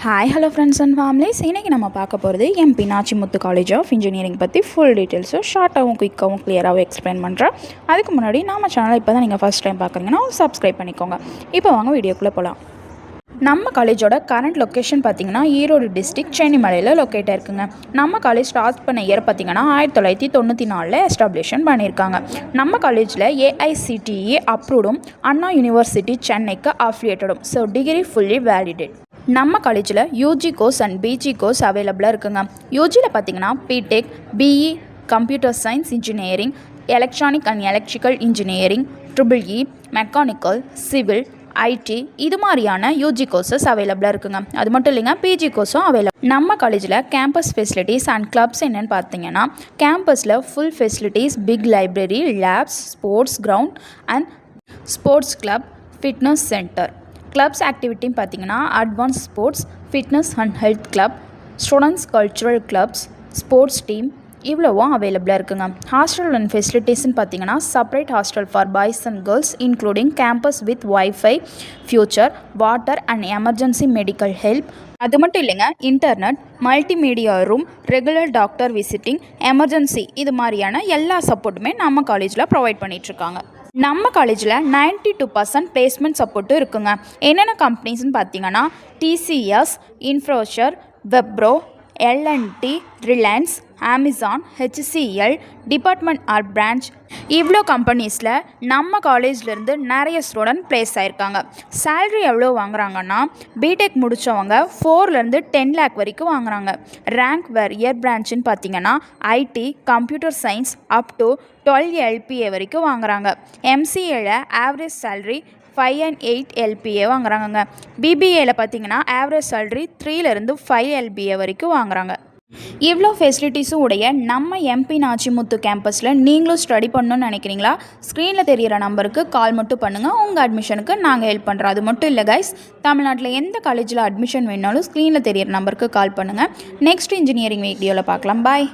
Hi hello friends and families. இன்றைக்கி நம்ம பார்க்க போகிறது MP Nachimuthu college of engineering பற்றி ஃபுல் டீட்டெயில்ஸும் ஷார்ட்டாகவும் குயிக்காகவும் கிளியராகவும் எக்ஸ்பிளைன் பண்ணுறேன். அதுக்கு முன்னாடி நம்ம சேனலை இப்போ தான் நீங்கள் ஃபஸ்ட் டைம் பார்க்குறீங்கன்னா சப்ஸ்கிரைப் பண்ணிக்கோங்க. இப்போ வாங்க வீடியோக்குள்ளே போகலாம். நம்ம காலேஜோட கரண்ட் லொக்கேஷன் பார்த்திங்கன்னா ஈரோடு டிஸ்ட்ரிக்ட் சென்னிமலையில் லொக்கேட் ஆயிருக்குங்க. நம்ம காலேஜ் ஸ்டார்ட் பண்ண இயர் பார்த்திங்கன்னா 1994 எஸ்டாப்ளிஷன் பண்ணியிருக்காங்க. நம்ம காலேஜில் ஏஐசிடிஇ அப்ரூவ்டும் அண்ணா யூனிவர்சிட்டி சென்னைக்கு அஃபிலியேட்டடும். So degree fully validate. நம்ம காலேஜில் UG course and PG course அவைலபிளாக இருக்குங்க. யூஜியில் பார்த்திங்கன்னா B Tech, BE computer science engineering, electronic and electrical engineering, triple E, mechanical, civil, IT இது மாதிரியான யூஜி கோர்சஸ் அவைலபிளாக இருக்குங்க. அது மட்டும் இல்லைங்க, பிஜி கோர்ஸும் அவைலபிள். நம்ம காலேஜில் கேம்பஸ் ஃபெசிலிட்டிஸ் அண்ட் கிளப்ஸ் என்னென்னு பார்த்தீங்கன்னா, கேம்பஸில் full facilities, big library, labs, sports ground and sports club, fitness centre. Clubs ஆக்டிவிட்டின்னு பார்த்தீங்கன்னா advance sports, fitness and health club, students cultural clubs, sports team இவ்வளவும் அவைலபிளாக இருக்குங்க. ஹாஸ்டல் அண்ட் ஃபெசிலிட்டிஸ்ன்னு பார்த்தீங்கன்னா separate hostel for boys and girls including campus with wifi, future, water and emergency medical help. அது மட்டும் இல்லைங்க, internet, multimedia room, regular doctor visiting, emergency இது மாதிரியான எல்லா சப்போர்ட்டுமே நம்ம காலேஜில் ப்ரொவைட் பண்ணிகிட்ருக்காங்க. நம்ம காலேஜில் 92% பிளேஸ்மெண்ட் சப்போர்ட்டும் இருக்குங்க. என்னென்ன கம்பெனிஸ்ன்னு பார்த்தீங்கன்னா டிசிஎஸ், இன்ஃப்ரோஷர், Wipro, L and T, Reliance, Amazon, HCL, department or branch இவ்வளோ கம்பெனிஸில் நம்ம காலேஜ்லேருந்து நிறைய ஸ்டூடெண்ட் ப்ளேஸ் ஆகிருக்காங்க. சேல்ரி எவ்வளோ வாங்குறாங்கன்னா பிடெக் முடித்தவங்க 4 to 10 lakh வரைக்கும் வாங்குறாங்க. ரேங்க் வேர் இயர் பிரான்ச்சுன்னு பார்த்தீங்கன்னா IT, computer science up to 12 LPA வரைக்கும் வாங்குறாங்க. எம்சிஏல ஆவரேஜ் சேல்ரி 5 and 8 LPA வாங்குறாங்க. பிபிஏல பார்த்தீங்கன்னா ஆவரேஜ் சேல்ரி 3 to 5 LPA வரைக்கும் வாங்குறாங்க. இவ்வளோ ஃபெசிலிட்டிஸும் உடைய நம்ம எம்பி நாச்சிமுத்து கேம்பஸில் நீங்களும் ஸ்டடி பண்ணணும்னு நினைக்கிறீங்களா? ஸ்க்ரீனில் தெரிகிற நம்பருக்கு கால் மட்டும் பண்ணுங்கள். உங்கள் அட்மிஷனுக்கு நாங்கள் ஹெல்ப் பண்ணுறோம். அது மட்டும் இல்லை கைஸ், தமிழ்நாட்டில் எந்த காலேஜில் அட்மிஷன் வேணாலும் ஸ்க்ரீனில் தெரிகிற நம்பருக்கு கால் பண்ணுங்கள். நெக்ஸ்ட் இன்ஜினியரிங் வீடியோவில் பார்க்கலாம். பாய்.